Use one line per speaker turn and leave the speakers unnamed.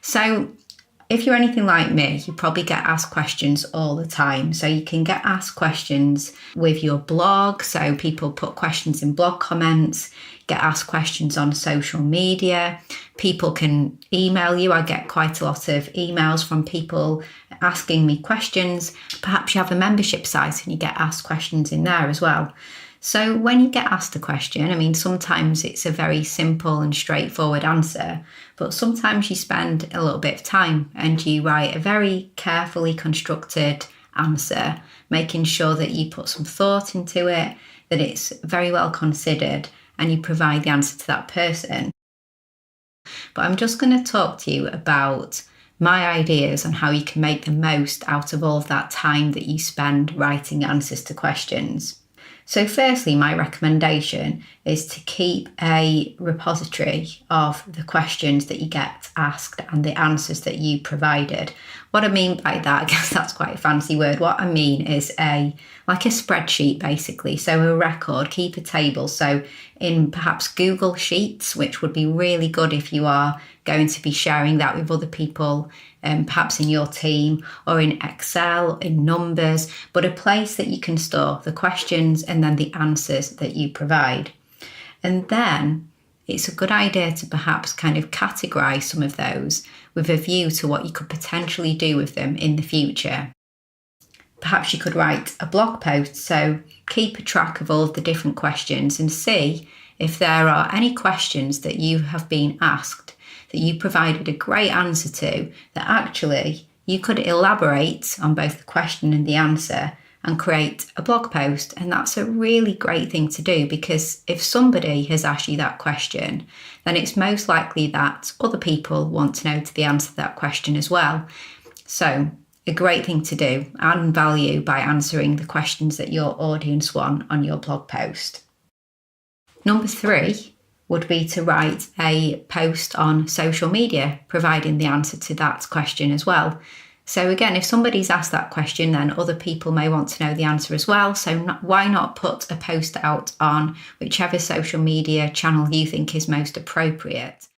So if you're anything like me, you probably get asked questions all the time. So you can get asked questions with your blog. So people put questions in blog comments, get asked questions on social media. People can email you. I get quite a lot of emails from people asking me questions. Perhaps you have a membership site and you get asked questions in there as well. So when you get asked a question, I mean, sometimes it's a very simple and straightforward answer, but sometimes you spend a little bit of time and you write a very carefully constructed answer, making sure that you put some thought into it, that it's very well considered, and you provide the answer to that person. But I'm just going to talk to you about my ideas on how you can make the most out of all of that time that you spend writing answers to questions. So firstly, my recommendation is to keep a repository of the questions that you get asked and the answers that you provided. What I mean by that, I guess that's quite a fancy word. What I mean is like a spreadsheet, basically. So a record, keep a table. So in perhaps Google Sheets, which would be really good if you are going to be sharing that with other people, perhaps in your team, or in Excel, in Numbers, but a place that you can store the questions and then the answers that you provide. And then it's a good idea to perhaps kind of categorize some of those with a view to what you could potentially do with them in the future. Perhaps you could write a blog post, so keep a track of all of the different questions and see if there are any questions that you have been asked that you provided a great answer to, that actually you could elaborate on both the question and the answer and create a blog post. And that's a really great thing to do, because if somebody has asked you that question, then it's most likely that other people want to know the answer to that question as well. So a great thing to do, add value by answering the questions that your audience want on your blog post. Number 3 would be to write a post on social media, providing the answer to that question as well. So again, if somebody's asked that question, then other people may want to know the answer as well. So why not put a post out on whichever social media channel you think is most appropriate?